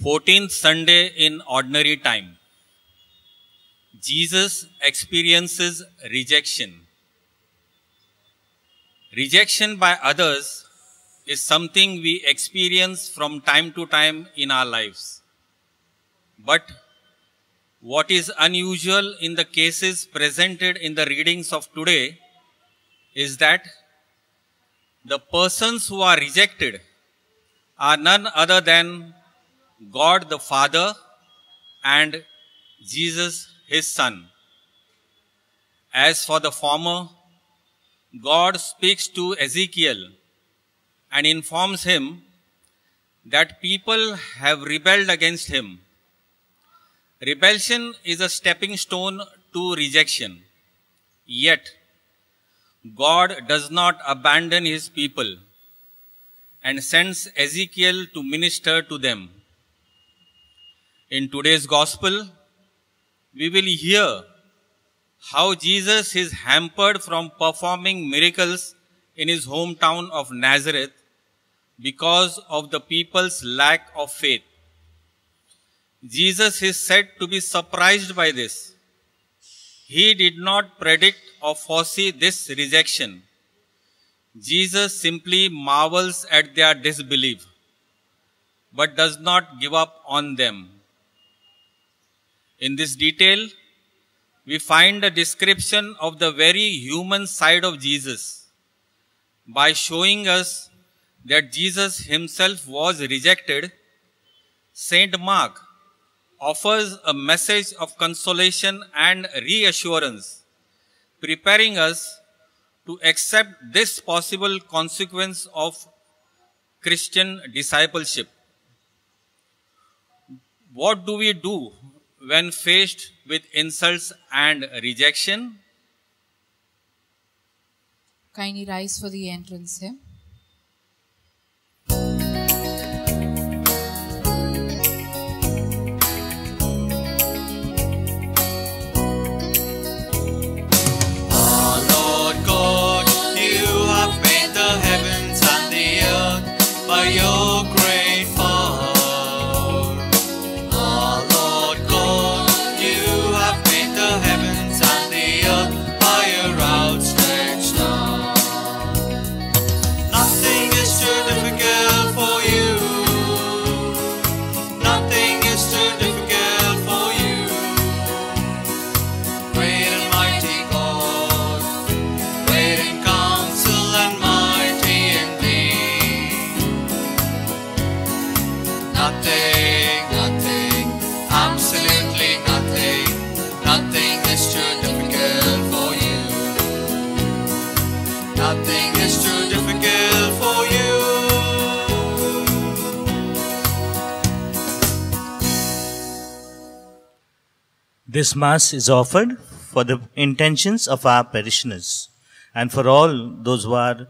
14th Sunday in Ordinary Time. Jesus experiences rejection. Rejection by others is something we experience from time to time in our lives. But what is unusual in the cases presented in the readings of today is that the persons who are rejected are none other than God the Father and Jesus his Son. As for the former, God speaks to Ezekiel and informs him that people have rebelled against him. Rebellion is a stepping stone to rejection. Yet, God does not abandon his people and sends Ezekiel to minister to them. In today's gospel, we will hear how Jesus is hampered from performing miracles in his hometown of Nazareth because of the people's lack of faith. Jesus is said to be surprised by this. He did not predict or foresee this rejection. Jesus simply marvels at their disbelief, but does not give up on them. In this detail, we find a description of the very human side of Jesus by showing us that Jesus himself was rejected. Saint Mark offers a message of consolation and reassurance, preparing us to accept this possible consequence of Christian discipleship. What do we do when faced with insults and rejection? Kindly rise for the entrance hymn. By your great power, our Lord God, you have made the heavens and the earth by your outstretched arm. Nothing is too difficult for you. Nothing is too difficult for you. Great and mighty God, great in counsel and mighty in deed. Nothing, absolutely nothing is too difficult for you. Nothing is too difficult for you. This Mass is offered for the intentions of our parishioners and for all those who are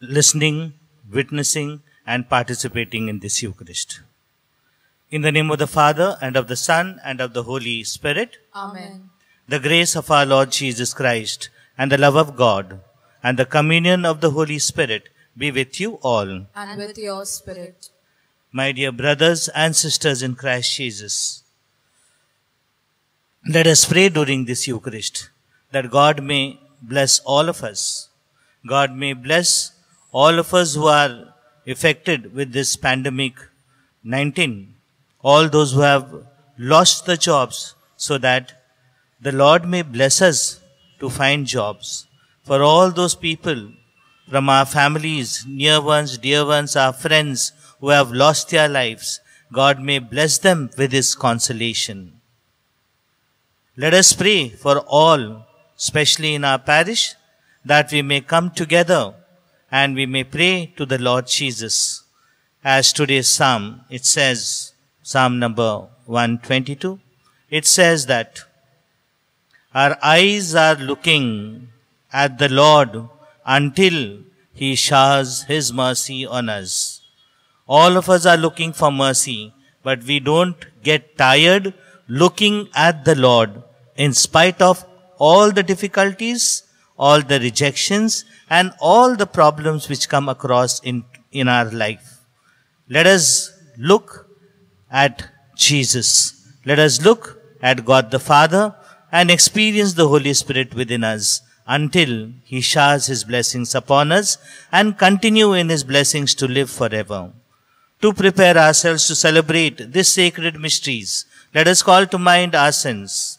listening, witnessing, and participating in this Eucharist. In the name of the Father, and of the Son, and of the Holy Spirit. Amen. The grace of our Lord Jesus Christ, and the love of God, and the communion of the Holy Spirit be with you all. And with your spirit. My dear brothers and sisters in Christ Jesus, let us pray during this Eucharist that God may bless all of us. God may bless all of us who are affected with this pandemic 19, all those who have lost the jobs, so that the Lord may bless us to find jobs. For all those people from our families, near ones, dear ones, our friends who have lost their lives, God may bless them with his consolation. Let us pray for all, especially in our parish, that we may come together and we may pray to the Lord Jesus. As today's psalm, it says, Psalm number 122, it says that our eyes are looking at the Lord until he showers his mercy on us. All of us are looking for mercy, but we don't get tired looking at the Lord in spite of all the difficulties, all the rejections, and all the problems which come across in our life. Let us look at Jesus. Let us look at God the Father and experience the Holy Spirit within us until He showers His blessings upon us and continue in His blessings to live forever. To prepare ourselves to celebrate these sacred mysteries, let us call to mind our sins.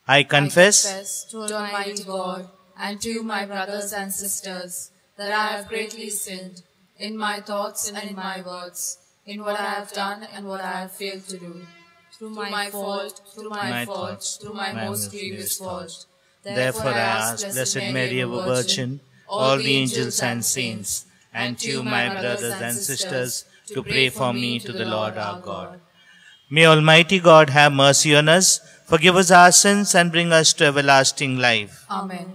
I confess to Almighty God and to you, my brothers and sisters, that I have greatly sinned in my thoughts and in my words, in what I have done and what I have failed to do. Through my fault, through my most grievous fault. Therefore I ask Blessed Mary, ever Virgin, all the angels and saints, and you, my brothers and sisters, to pray for me to the Lord our God. May Almighty God have mercy on us, forgive us our sins, and bring us to everlasting life. Amen.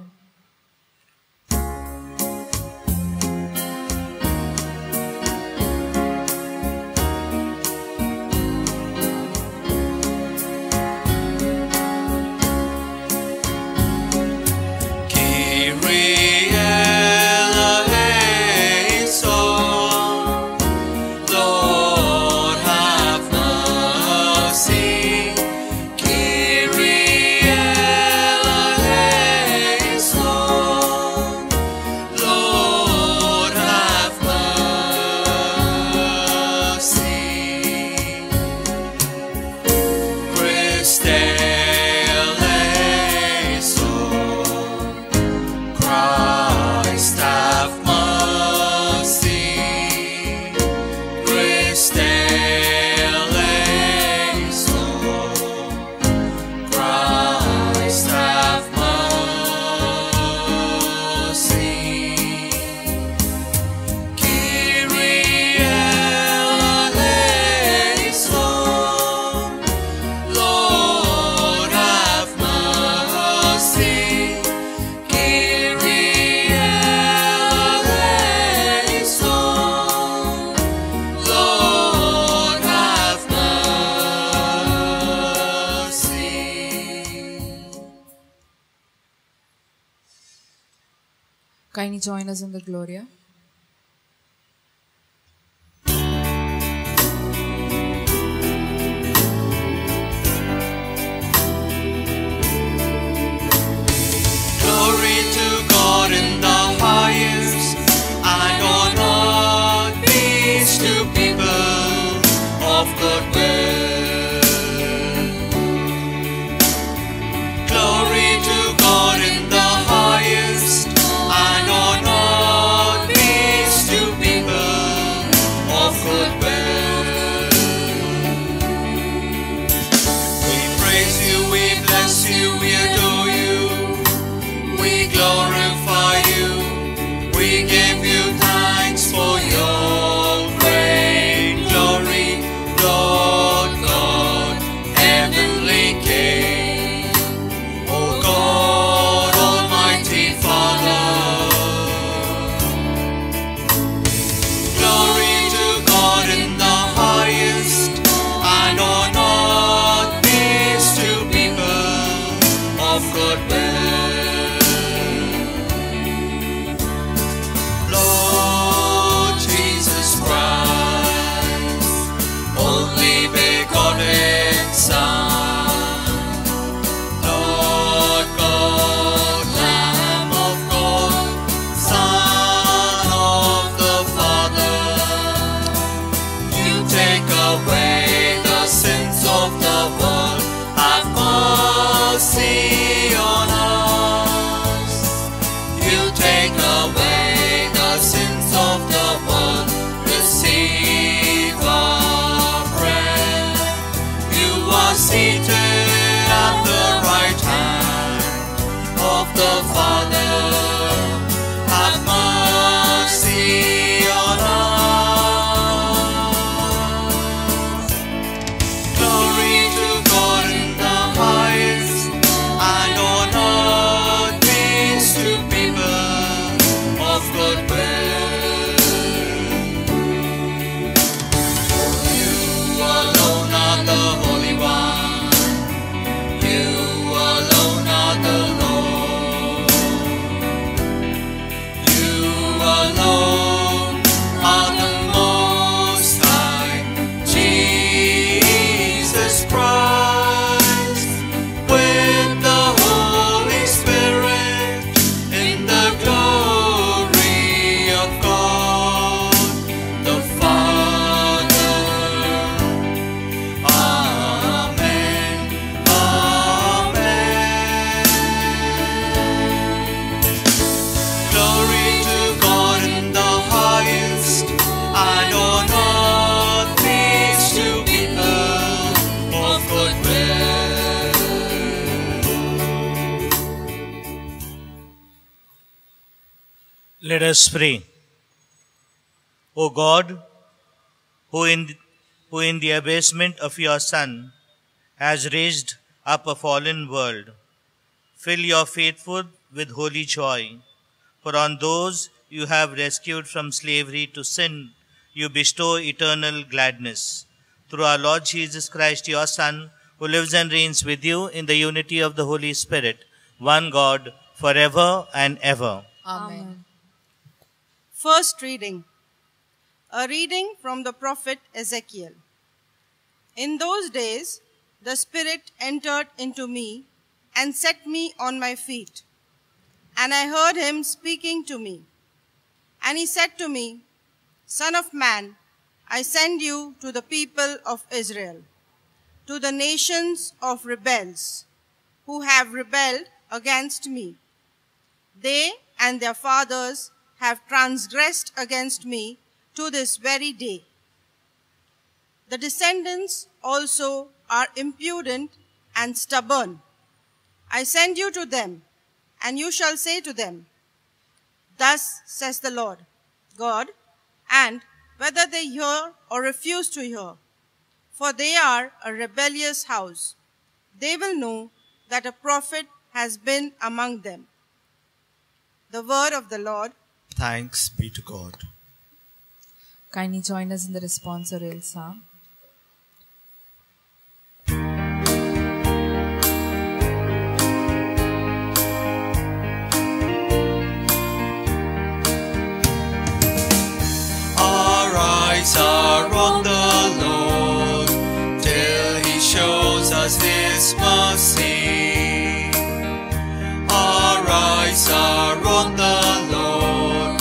Kindly join us in the Gloria. Glory to God in the highest, and on earth peace to people of good will. Glory to God in the highest, and on earth Let us pray. O God, who in the abasement of your Son has raised up a fallen world, fill your faithful with holy joy. For on those you have rescued from slavery to sin, you bestow eternal gladness. Through our Lord Jesus Christ, your Son, who lives and reigns with you in the unity of the Holy Spirit, one God, forever and ever. Amen. First reading. A reading from the prophet Ezekiel. In those days, the Spirit entered into me and set me on my feet. And I heard him speaking to me. And he said to me, Son of man, I send you to the people of Israel, to the nations of rebels, who have rebelled against me. They and their fathers have transgressed against me to this very day. The descendants also are impudent and stubborn. I send you to them, and you shall say to them, Thus says the Lord God, and whether they hear or refuse to hear, for they are a rebellious house, they will know that a prophet has been among them. The word of the Lord. Thanks be to God. Kindly join us in the responsorial psalm. Our eyes are on the Lord till he shows us his mercy. Our eyes are on the Lord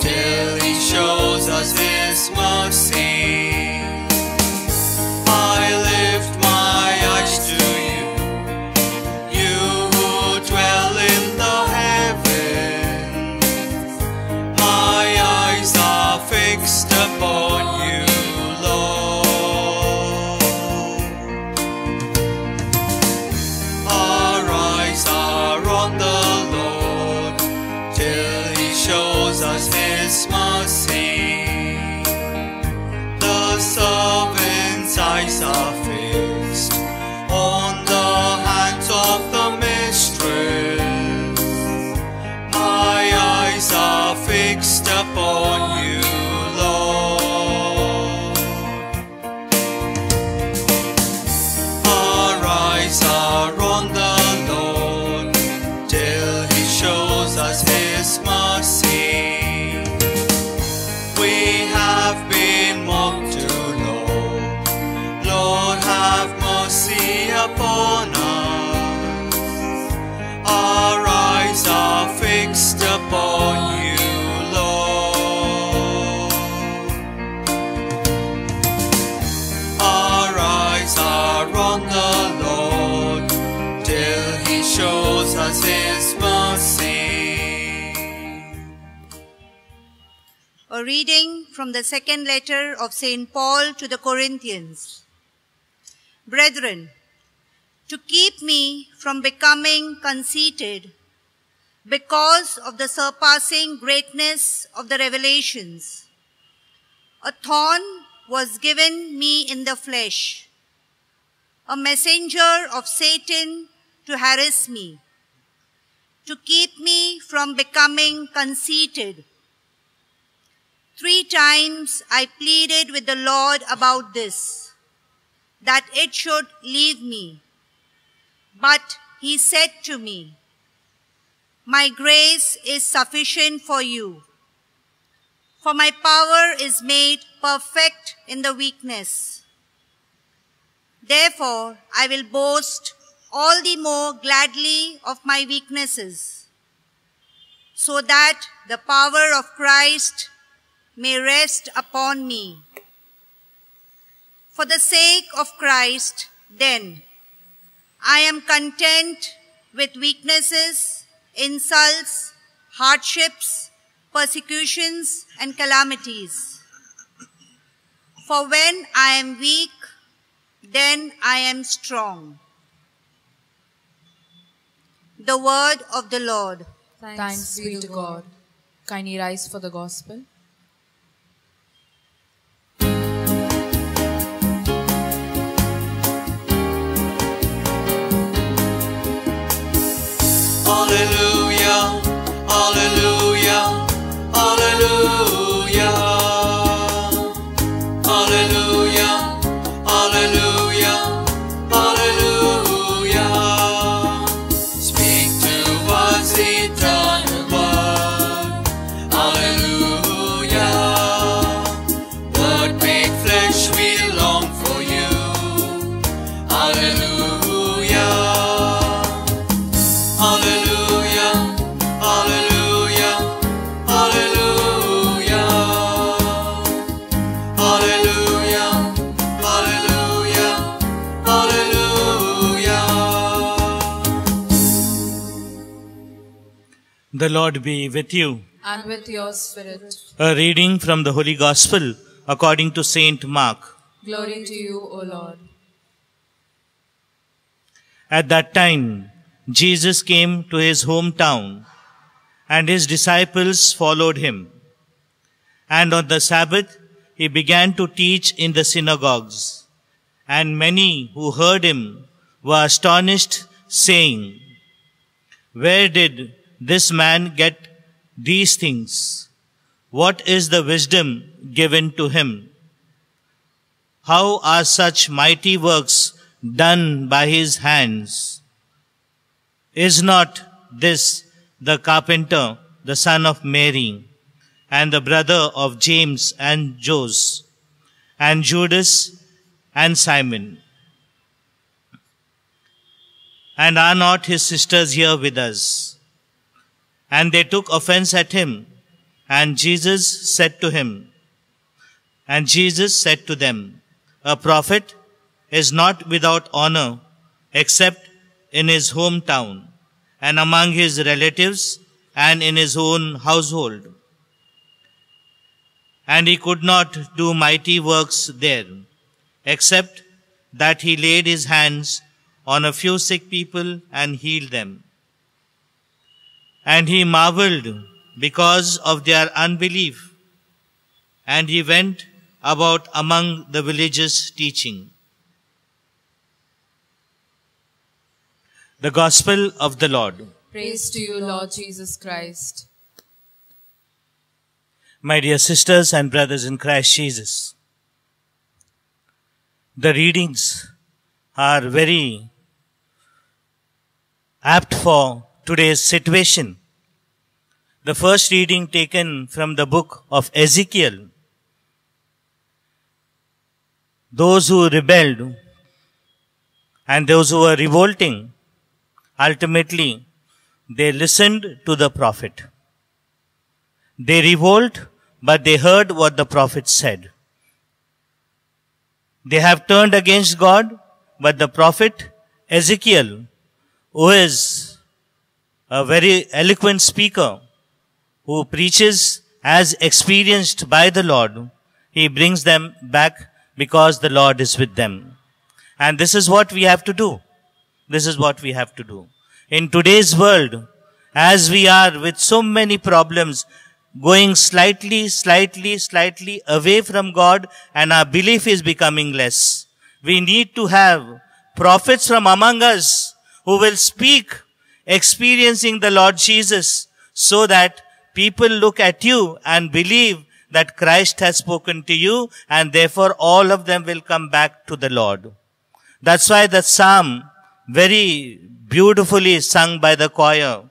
till he shows us his mercy. I lift my eyes to you, you who dwell in the heavens. My eyes are fixed upon you, Lord. Our eyes are on the Lord till he shows us his mercy. The servant's eyes are fixed on the hands of the mistress. My eyes are fixed upon you, Lord. Our eyes are on the Lord till he shows us his mercy. We have been mocked too long. Lord, have mercy upon us. Our eyes are fixed upon you, Lord. Our eyes are on the Lord till he shows us his mercy. A reading from the second letter of St. Paul to the Corinthians. Brethren, to keep me from becoming conceited because of the surpassing greatness of the revelations, a thorn was given me in the flesh, a messenger of Satan to harass me, to keep me from becoming conceited. 3 times I pleaded with the Lord about this, that it should leave me. But he said to me, My grace is sufficient for you, for my power is made perfect in the weakness. Therefore, I will boast all the more gladly of my weaknesses, so that the power of Christ may rest upon me. For the sake of Christ, then, I am content with weaknesses, insults, hardships, persecutions, and calamities. For when I am weak, then I am strong. The word of the Lord. Thanks be to God. Kindly rise for the gospel. Hallelujah, hallelujah, hallelujah. Hallelujah, hallelujah, hallelujah. Speak to us, eternal word. Hallelujah. Word made flesh, we long for you. Hallelujah. Hallelujah, hallelujah, hallelujah. Hallelujah, hallelujah, hallelujah. The Lord be with you. And with your spirit. A reading from the Holy Gospel according to Saint Mark. Glory to you, O Lord. At that time, Jesus came to his hometown, and his disciples followed him. And on the Sabbath, he began to teach in the synagogues. And many who heard him were astonished, saying, "Where did this man get these things? What is the wisdom given to him? How are such mighty works done by his hands? Is not this the carpenter, the son of Mary, and the brother of James and Jose, and Judas and Simon? And are not his sisters here with us?" And they took offense at him. And Jesus said to them, "A prophet is not without honor except in his hometown, and among his relatives, and in his own household." And he could not do mighty works there, except that he laid his hands on a few sick people and healed them. And he marveled because of their unbelief, and he went about among the villages teaching. The Gospel of the Lord. Praise to you, Lord Jesus Christ. My dear sisters and brothers in Christ Jesus, the readings are very apt for today's situation. The first reading taken from the book of Ezekiel. Those who rebelled and those who were revolting, ultimately, they listened to the prophet. They revolt, but they heard what the prophet said. They have turned against God, but the prophet Ezekiel, who is a very eloquent speaker, who preaches as experienced by the Lord, he brings them back because the Lord is with them. And this is what we have to do. This is what we have to do. In today's world, as we are with so many problems, going slightly away from God, and our belief is becoming less. We need to have prophets from among us who will speak, experiencing the Lord Jesus, so that people look at you and believe that Christ has spoken to you, and therefore all of them will come back to the Lord. That's why the psalm, very beautifully sung by the choir,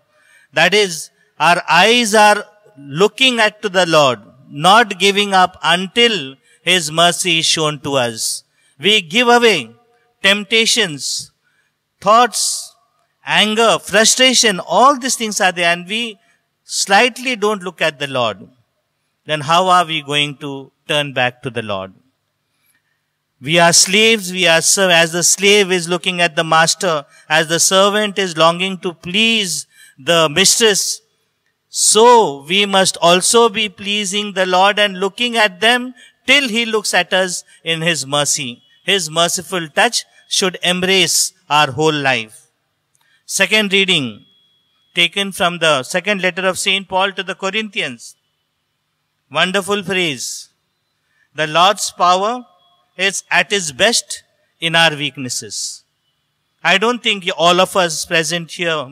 that is, our eyes are looking at to the Lord, not giving up until His mercy is shown to us. We give away temptations, thoughts, anger, frustration, all these things are there, and we slightly don't look at the Lord. Then how are we going to turn back to the Lord? We are slaves, we are servants. As the slave is looking at the master, as the servant is longing to please the mistress, so we must also be pleasing the Lord and looking at them till He looks at us in His mercy. His merciful touch should embrace our whole life. Second reading, taken from the second letter of St. Paul to the Corinthians. Wonderful phrase. The Lord's power is at its best in our weaknesses. I don't think all of us present here,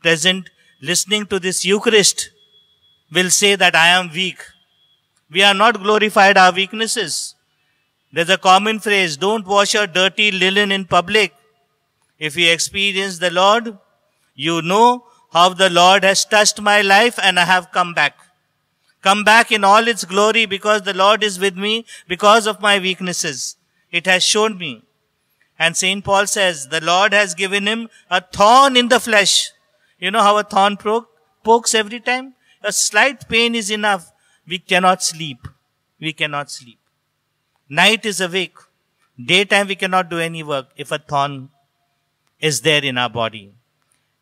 present listening to this Eucharist, will say that I am weak. We are not glorified our weaknesses. There's a common phrase, don't wash your dirty linen in public. If you experience the Lord, you know how the Lord has touched my life and I have come back. Come back in all its glory because the Lord is with me because of my weaknesses. It has shown me. And St. Paul says, the Lord has given him a thorn in the flesh. You know how a thorn pokes every time? A slight pain is enough. We cannot sleep. We cannot sleep. Night is awake. Daytime we cannot do any work if a thorn is there in our body.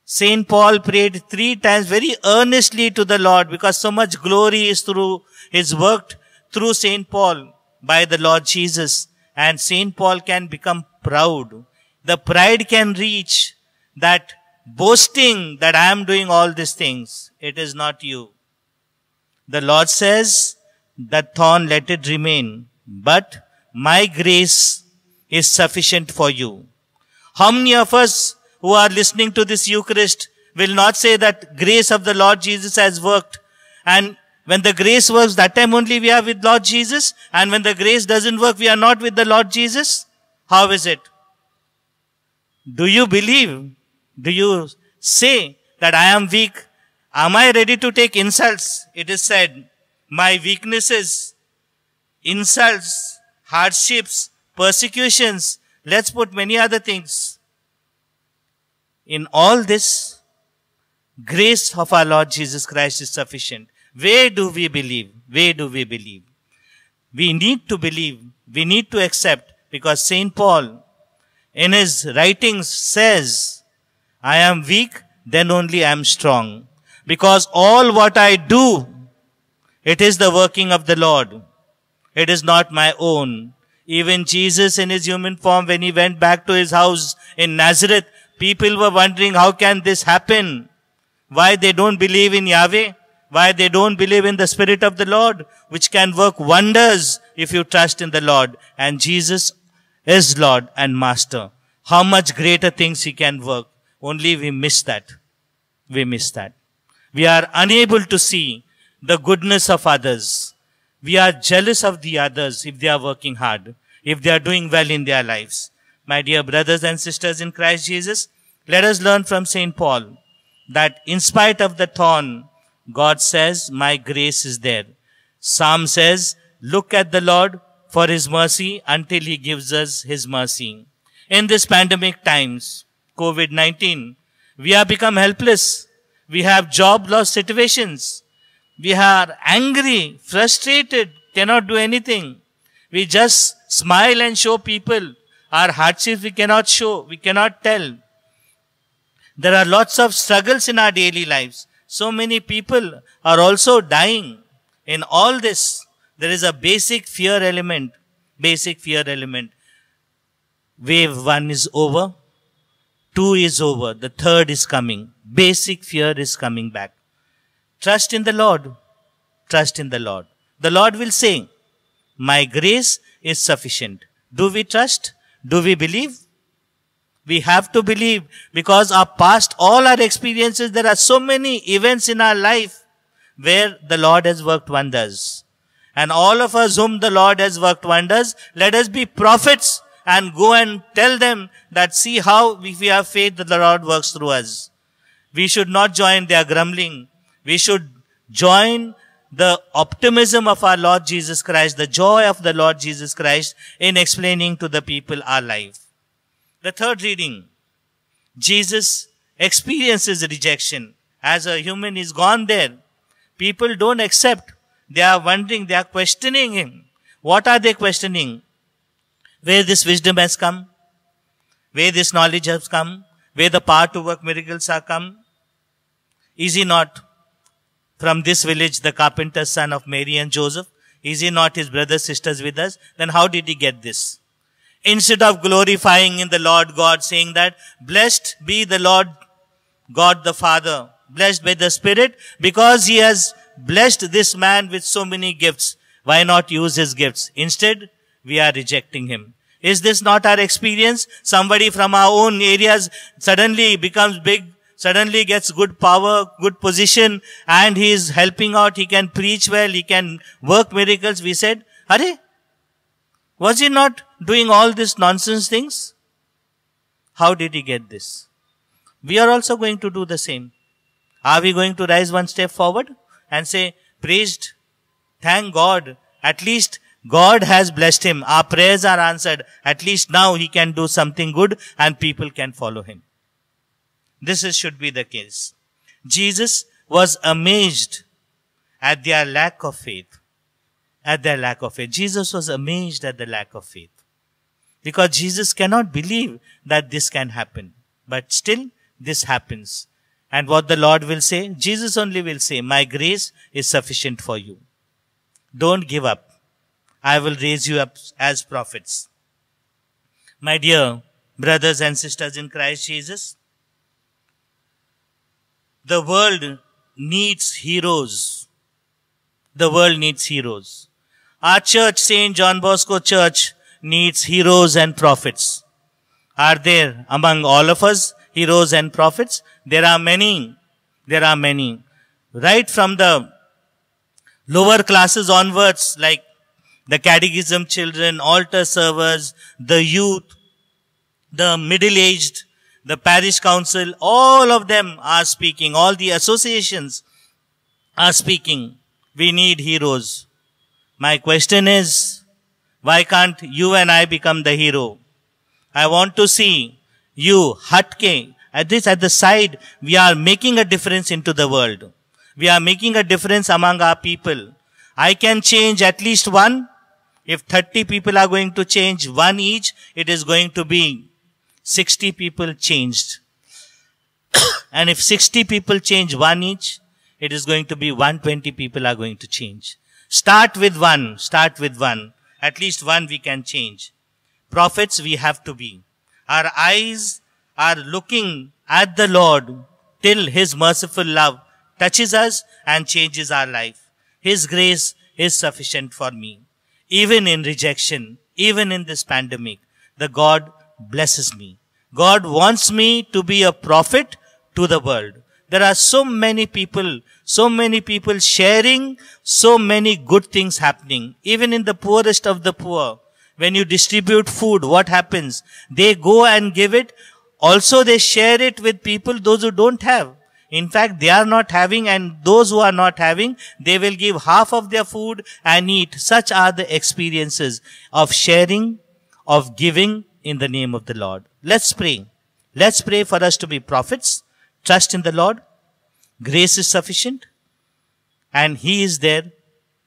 St. Paul prayed 3 times very earnestly to the Lord because so much glory is through his work through St. Paul by the Lord Jesus. And St. Paul can become proud. The pride can reach that boasting that I am doing all these things. It is not you. The Lord says, that thorn let it remain, but my grace is sufficient for you. How many of us who are listening to this Eucharist will not say that grace of the Lord Jesus has worked? And when the grace works, that time only we are with Lord Jesus. And when the grace doesn't work, we are not with the Lord Jesus. How is it? Do you believe? Do you say that I am weak? Am I ready to take insults? It is said, my weaknesses, insults, hardships, persecutions, let's put many other things. In all this, grace of our Lord Jesus Christ is sufficient. Where do we believe? Where do we believe? We need to believe. We need to accept because St. Paul in his writings says, I am weak, then only I am strong. Because all what I do, it is the working of the Lord. It is not my own. Even Jesus in his human form, when he went back to his house in Nazareth, people were wondering how can this happen? Why they don't believe in Yahweh? Why they don't believe in the Spirit of the Lord, which can work wonders if you trust in the Lord. And Jesus is Lord and Master. How much greater things he can work. Only we miss that. We miss that. We are unable to see the goodness of others. We are jealous of the others if they are working hard, if they are doing well in their lives. My dear brothers and sisters in Christ Jesus, let us learn from St. Paul that in spite of the thorn, God says, my grace is there. Psalm says, look at the Lord for his mercy until he gives us his mercy. In this pandemic times, COVID-19, we have become helpless. We have job loss situations. We are angry, frustrated, cannot do anything. We just smile and show people. Our hardships we cannot show, we cannot tell. There are lots of struggles in our daily lives. So many people are also dying. In all this, there is a basic fear element. Basic fear element. Wave 1 is over. 2 is over. The 3rd is coming. Basic fear is coming back. Trust in the Lord. Trust in the Lord. The Lord will say, my grace is sufficient. Do we trust? Do we believe? We have to believe because our past, all our experiences, there are so many events in our life where the Lord has worked wonders. And all of us whom the Lord has worked wonders, let us be prophets and go and tell them that see how if we have faith that the Lord works through us. We should not join their grumbling. We should join the optimism of our Lord Jesus Christ, the joy of the Lord Jesus Christ in explaining to the people our life. The 3rd reading, Jesus experiences rejection. As a human, he's gone there. People don't accept. They are wondering, they are questioning him. What are they questioning? Where this wisdom has come? Where this knowledge has come? Where the power to work miracles have come? Is he not from this village, the carpenter's son of Mary and Joseph? Is he not his brothers, sisters with us? Then how did he get this? Instead of glorifying in the Lord God, saying that, blessed be the Lord God the Father, blessed by the Spirit, because he has blessed this man with so many gifts. Why not use his gifts? Instead, we are rejecting him. Is this not our experience? Somebody from our own areas suddenly becomes big, suddenly gets good power, good position, and he is helping out, he can preach well, he can work miracles. We said, Hare, was he not doing all these nonsense things? How did he get this? We are also going to do the same. Are we going to rise one step forward and say, praised, thank God, at least God has blessed him. Our prayers are answered. At least now he can do something good and people can follow him. Should be the case. Jesus was amazed at their lack of faith. Jesus was amazed at the lack of faith. Because Jesus cannot believe that this can happen. But still, this happens. And what the Lord will say? Jesus only will say, my grace is sufficient for you. Don't give up. I will raise you up as prophets. My dear brothers and sisters in Christ Jesus, the world needs heroes. The world needs heroes. Our church, St. John Bosco Church, needs heroes and prophets. Are there among all of us heroes and prophets? There are many. Right from the lower classes onwards, like the catechism children, altar servers, the youth, the middle-aged, the parish council, all of them are speaking. All the associations are speaking. We need heroes. My question is, why can't you and I become the hero? I want to see you, Hatke, at the side, we are making a difference into the world. We are making a difference among our people. I can change at least one. If 30 people are going to change one each, it is going to be 60 people changed. And if 60 people change one each, it is going to be 120 people are going to change. Start with one. At least one we can change. Prophets we have to be. Our eyes are looking at the Lord till his merciful love touches us and changes our life. His grace is sufficient for me. Even in rejection, even in this pandemic, the God blesses me. God wants me to be a prophet to the world. There are so many people sharing so many good things happening. Even in the poorest of the poor, when you distribute food, what happens? They go and give it. Also, they share it with people, those who don't have. In fact, they are not having, and those who are not having, they will give half of their food and eat. Such are the experiences of sharing, of giving in the name of the Lord. Let's pray. Let's pray for us to be prophets. Trust in the Lord. Grace is sufficient. And he is there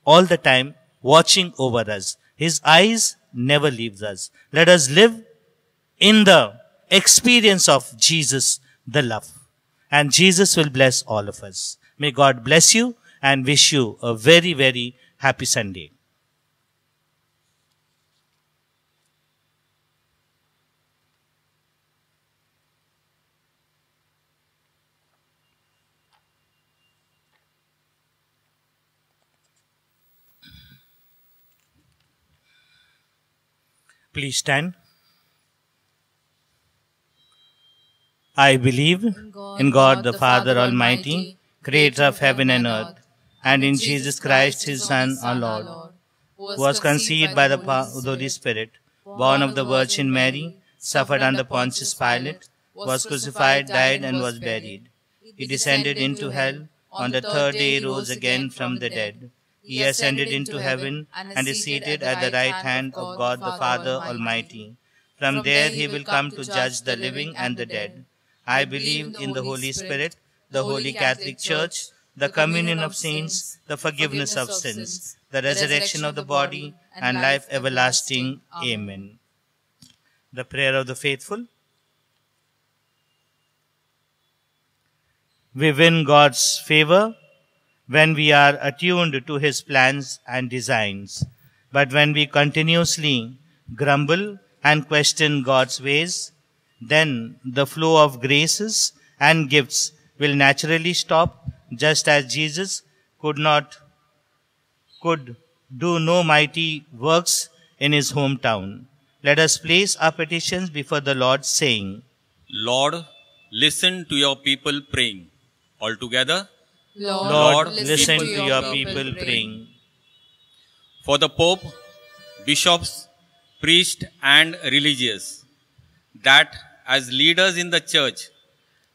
all the time watching over us. His eyes never leaves us. Let us live in the experience of Jesus, the love. And Jesus will bless all of us. May God bless you and wish you a very, very happy Sunday. Please stand. I believe in God the Father Almighty, creator of heaven and earth, and in Jesus Christ, his Son, our Lord, who was conceived by the power of the Holy Spirit, born of the Virgin Mary, suffered under Pontius Pilate, was crucified, died, and was buried. He descended into hell. On the third day he rose again from the dead. He ascended into heaven and is seated at the right hand of God the Father Almighty. From there he will come to judge the living and the dead. I believe in the Holy Spirit, the Holy Catholic Church, the communion of saints, the forgiveness of sins, the resurrection of the body, and life everlasting. Amen. The prayer of the faithful. We win God's favor when we are attuned to his plans and designs. But when we continuously grumble and question God's ways, then the flow of graces and gifts will naturally stop, just as Jesus could do no mighty works in his hometown. Let us place our petitions before the Lord, saying, Lord, listen to your people praying. All together. Lord, listen to your people praying. For the Pope, bishops, priests and religious, that as leaders in the church,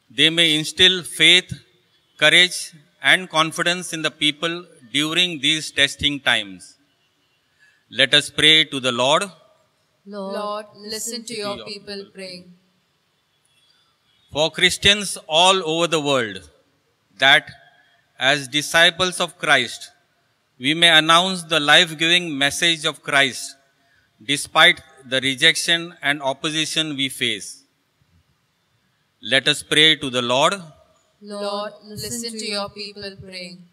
they may instill faith, courage and confidence in the people during these testing times. Let us pray to the Lord. Lord, listen to your people praying. For Christians all over the world, that as disciples of Christ, we may announce the life-giving message of Christ despite the rejection and opposition we face. Let us pray to the Lord. Lord, listen to your people praying.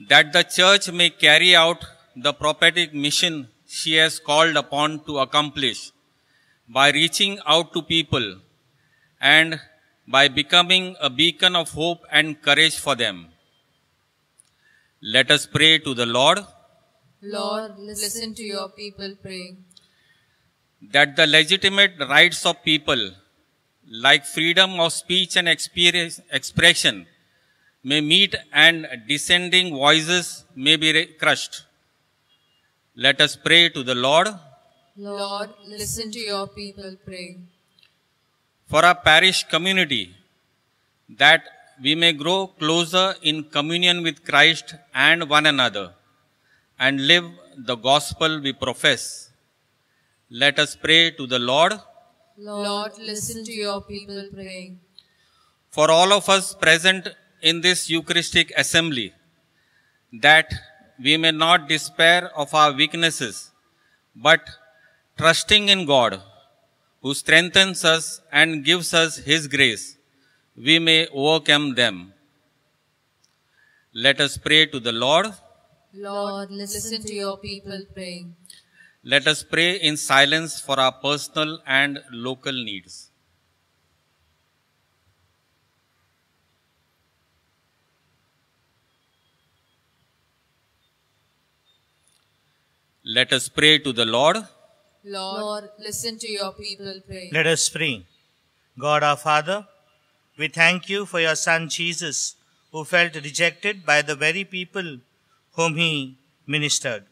That the church may carry out the prophetic mission she has called upon to accomplish by reaching out to people and by becoming a beacon of hope and courage for them. Let us pray to the Lord. Lord, listen to your people praying. That the legitimate rights of people, like freedom of speech and expression, may meet and dissenting voices may be crushed. Let us pray to the Lord. Lord, listen to your people praying. For our parish community, that we may grow closer in communion with Christ and one another, and live the gospel we profess. Let us pray to the Lord. Lord, listen to your people praying. For all of us present in this Eucharistic assembly, that we may not despair of our weaknesses, but trusting in God, who strengthens us and gives us His grace, we may overcome them. Let us pray to the Lord. Lord, listen to your people praying. Let us pray in silence for our personal and local needs. Let us pray to the Lord. Lord, listen to your people praying. Let us pray. God our Father, we thank you for your Son Jesus, who felt rejected by the very people whom he ministered.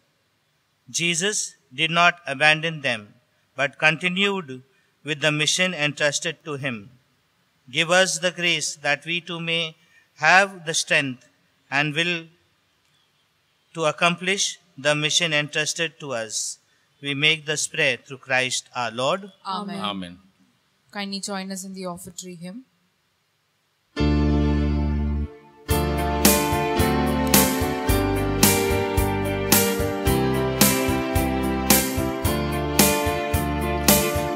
Jesus did not abandon them, but continued with the mission entrusted to him. Give us the grace that we too may have the strength and will to accomplish the mission entrusted to us. We make this prayer through Christ our Lord. Amen. Amen. Kindly join us in the offertory hymn.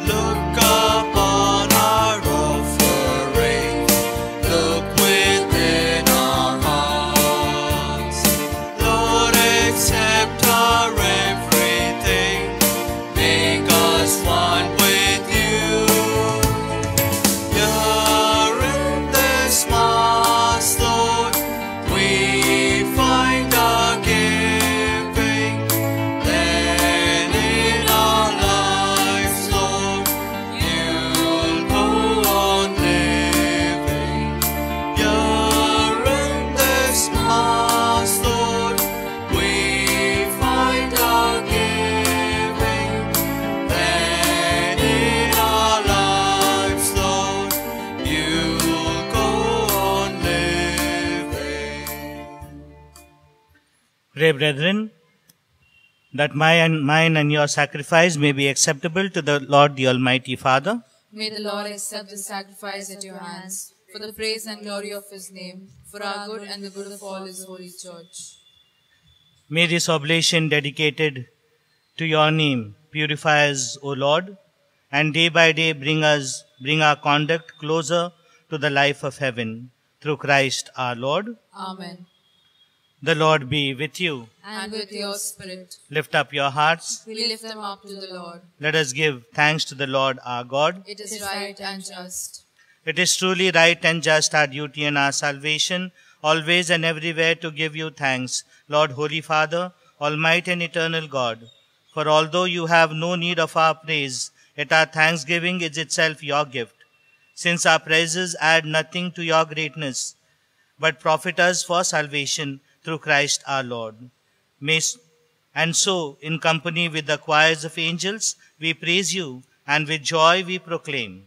Look upon our offering, look within our hearts. Lord, accept our everything, make us one with you. Here in this Mass, Lord, we find our giving. Then in our lives, Lord, you'll go on living. Here in this Mass, Lord, we find our giving. Then in our lives, Lord, you'll go on living. Pray, brethren, that mine and your sacrifice may be acceptable to the Lord the Almighty Father. May the Lord accept the sacrifice at your hands, for the praise and glory of his name, for our good and the good of all his holy church. May this oblation dedicated to your name purify us, O Lord, and day by day bring our conduct closer to the life of heaven. Through Christ our Lord. Amen. The Lord be with you. And with your spirit, Lift up your hearts. we lift them up to the Lord. Let us give thanks to the Lord our God. It is right and just. It is truly right and just, our duty and our salvation, always and everywhere to give you thanks, Lord, Holy Father, Almighty and eternal God. For although you have no need of our praise, yet our thanksgiving is itself your gift, since our praises add nothing to your greatness, but profit us for salvation through Christ our Lord. And so, in company with the choirs of angels, we praise you, and with joy we proclaim.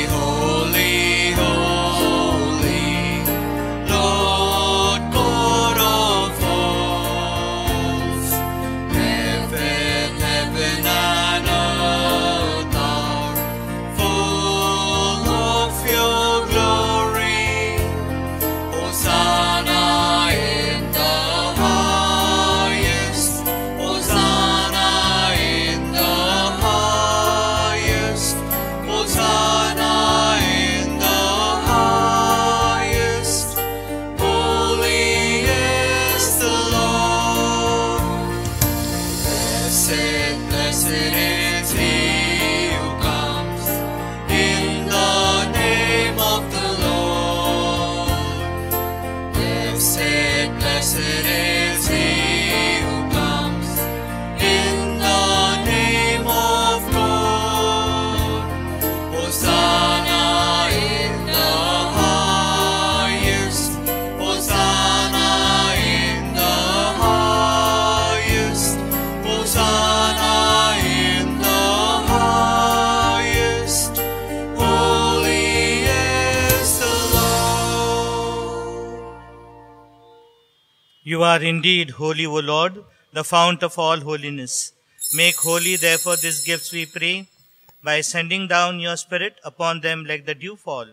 Holy, holy, Lord God of hosts. Heaven and earth are full of your glory. Hosanna in the highest. Hosanna in the highest. Hosanna in the highest. Holy is the Lord. Blessed, blessed is he who comes in the name of the Lord. Blessed, blessed is he who comes in the name of God. Hosanna in the highest. Hosanna in the highest. Hosanna in the highest. Holy is the Lord. You are indeed holy, O Lord, the fount of all holiness. Make holy, therefore, these gifts, we pray, by sending down your Spirit upon them like the dewfall,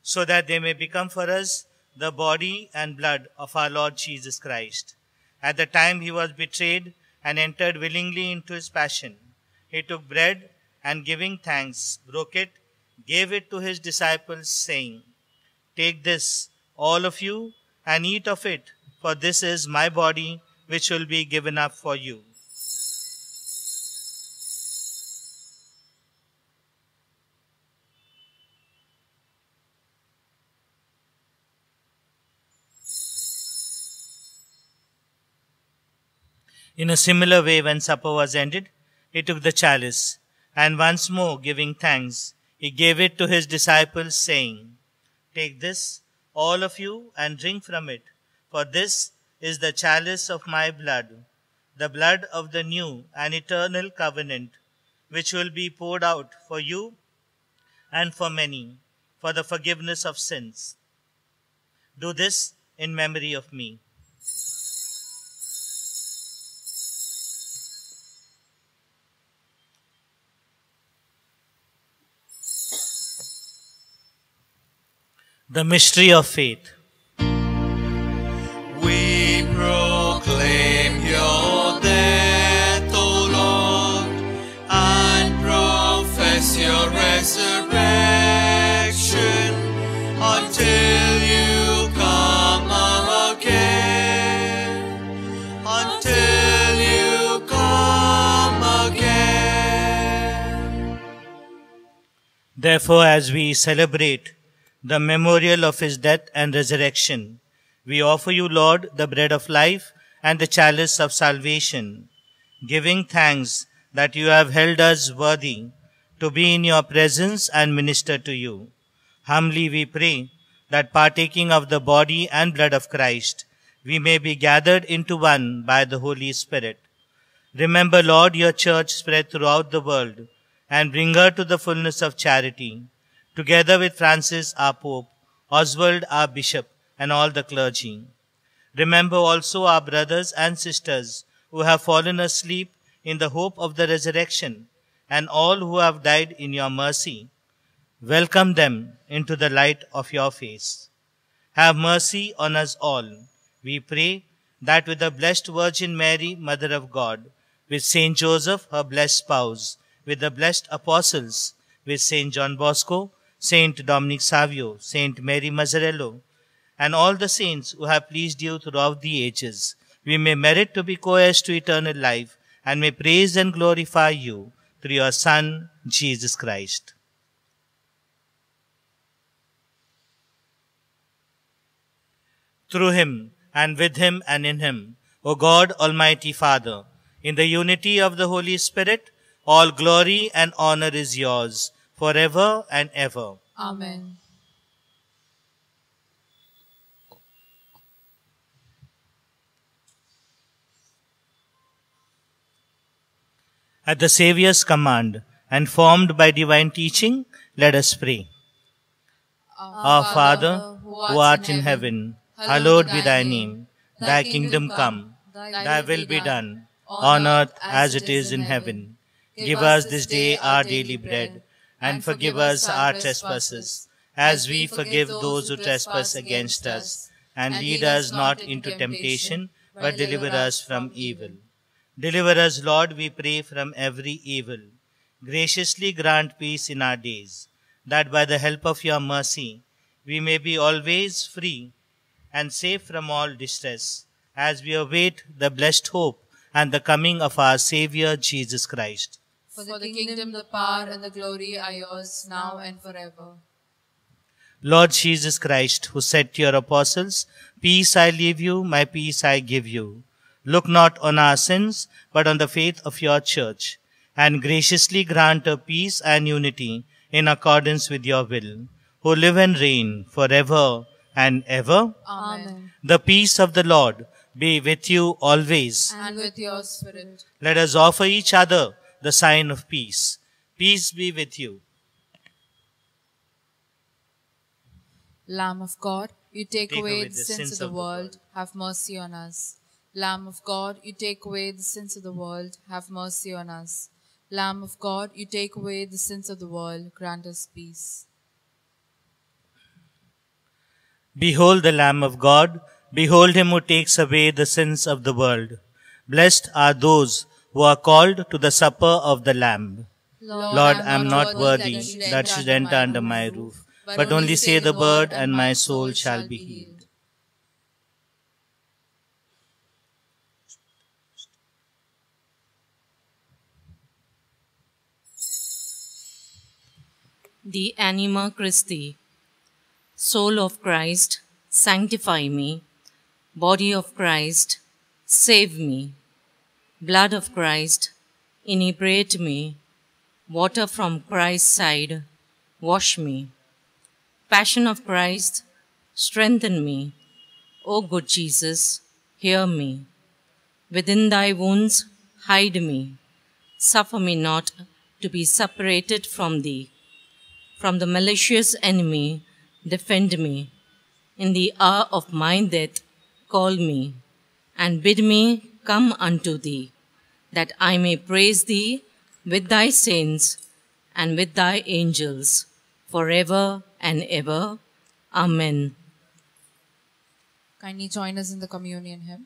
so that they may become for us the body and blood of our Lord Jesus Christ. At the time he was betrayed and entered willingly into his passion, he took bread and giving thanks, broke it, gave it to his disciples, saying, "Take this, all of you, and eat of it, for this is my body, which will be given up for you." In a similar way, when supper was ended, he took the chalice, and once more giving thanks, he gave it to his disciples, saying, "Take this, all of you, and drink from it, for this is the chalice of my blood, the blood of the new and eternal covenant, which will be poured out for you and for many, for the forgiveness of sins. Do this in memory of me." The mystery of faith. We proclaim your death, O Lord, and profess your resurrection until you come again. Until you come again. Therefore, as we celebrate the memorial of his death and resurrection, we offer you, Lord, the bread of life and the chalice of salvation, giving thanks that you have held us worthy to be in your presence and minister to you. Humbly we pray that partaking of the body and blood of Christ, we may be gathered into one by the Holy Spirit. Remember, Lord, your church spread throughout the world, and bring her to the fullness of charity, together with Francis our Pope, Oswald our Bishop, and all the clergy. Remember also our brothers and sisters who have fallen asleep in the hope of the resurrection, and all who have died in your mercy. Welcome them into the light of your face. Have mercy on us all. We pray that with the Blessed Virgin Mary, Mother of God, with Saint Joseph, her blessed spouse, with the blessed apostles, with Saint John Bosco, Saint Dominic Savio, Saint Mary Mazzarello, and all the saints who have pleased you throughout the ages, we may merit to be co-heirs to eternal life and may praise and glorify you through your Son, Jesus Christ. Through him, and with him, and in him, O God, Almighty Father, in the unity of the Holy Spirit, all glory and honor is yours, forever and ever. Amen. At the Saviour's command, and formed by divine teaching, let us pray. Our Father, who art in heaven, hallowed be thy name. Thy kingdom come, thy will be done, on earth as it is in heaven. Give us this day our daily bread, and forgive us our trespasses, as we forgive those who trespass against us. And lead us not into temptation, but deliver us from evil. Deliver us, Lord, we pray, from every evil. Graciously grant peace in our days, that by the help of your mercy we may be always free and safe from all distress, as we await the blessed hope and the coming of our Saviour Jesus Christ. For the kingdom, the power, and the glory are yours, now and forever. Lord Jesus Christ, who said to your apostles, Peace I leave you, my peace I give you. Look not on our sins, but on the faith of your church, and graciously grant her peace and unity in accordance with your will, who live and reign forever and ever. Amen. The peace of the Lord be with you always. And with your spirit. Let us offer each other the sign of peace. Peace be with you. Lamb of God, you take away the sins of the world, have mercy on us. Lamb of God, you take away the sins of the world, have mercy on us. Lamb of God, you take away the sins of the world, grant us peace. Behold the Lamb of God, behold him who takes away the sins of the world. Blessed are those who are called to the supper of the Lamb. Lord, I am not worthy that you should enter under my roof, but only say the word and my soul shall be healed. The Anima Christi. Soul of Christ, sanctify me. Body of Christ, save me. Blood of Christ, inebriate me. Water from Christ's side, wash me. Passion of Christ, strengthen me. O good Jesus, hear me. Within thy wounds, hide me. Suffer me not to be separated from thee. From the malicious enemy, defend me. In the hour of my death, call me, and bid me come unto thee, that I may praise thee with thy saints and with thy angels, forever and ever. Amen. Kindly join us in the communion hymn.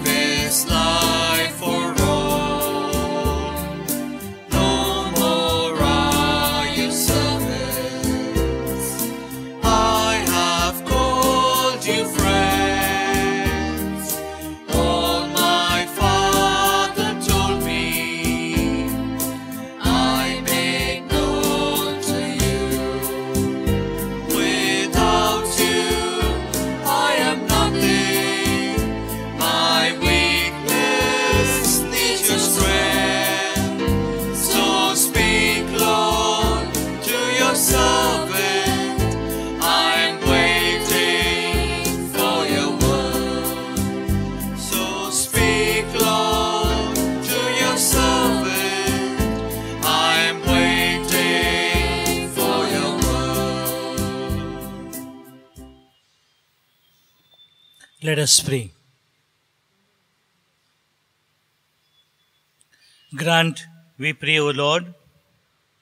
His Let us pray. Grant, we pray, O Lord,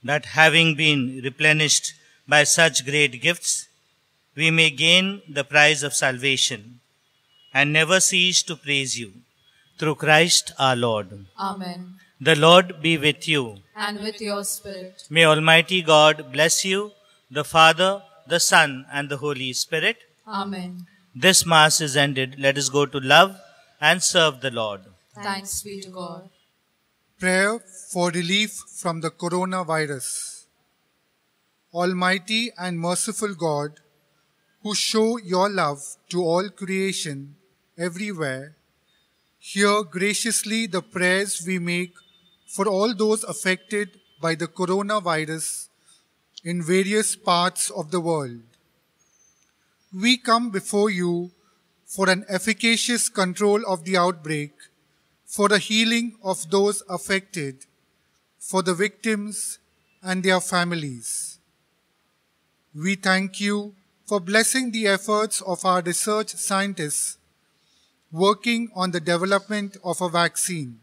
that having been replenished by such great gifts, we may gain the prize of salvation and never cease to praise you. Through Christ our Lord. Amen. The Lord be with you. And with your spirit. May Almighty God bless you, the Father, the Son, and the Holy Spirit. Amen. This Mass is ended. Let us go to love and serve the Lord. Thanks be to God. Prayer for relief from the coronavirus. Almighty and merciful God, who show your love to all creation everywhere, hear graciously the prayers we make for all those affected by the coronavirus in various parts of the world. We come before you for an efficacious control of the outbreak, for the healing of those affected, for the victims and their families. We thank you for blessing the efforts of our research scientists working on the development of a vaccine.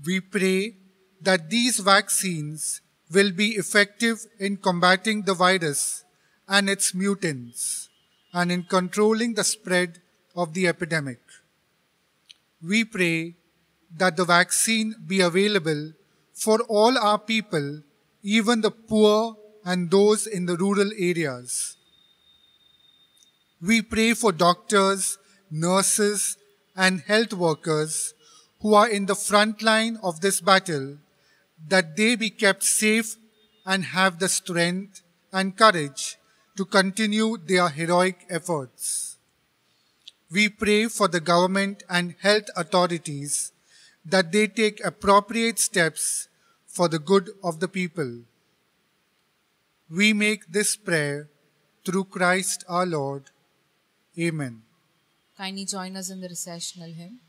We pray that these vaccines will be effective in combating the virus and its mutants and in controlling the spread of the epidemic. We pray that the vaccine be available for all our people, even the poor and those in the rural areas. We pray for doctors, nurses, and health workers who are in the front line of this battle, that they be kept safe and have the strength and courage to continue their heroic efforts. We pray for the government and health authorities that they take appropriate steps for the good of the people. We make this prayer through Christ our Lord. Amen. Kindly join us in the recessional hymn.